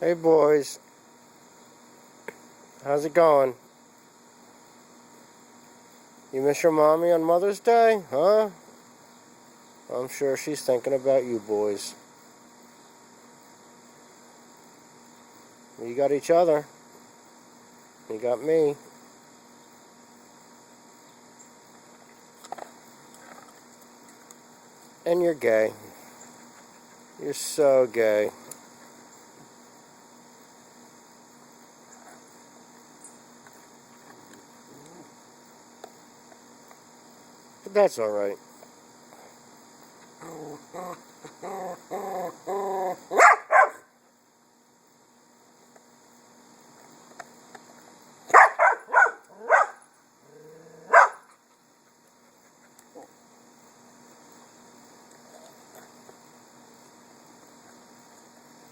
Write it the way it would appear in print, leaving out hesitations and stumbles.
Hey boys, how's it going? You miss your mommy on Mother's Day, huh? I'm sure she's thinking about you boys. You got each other. You got me. And you're gay. You're so gay. But that's alright.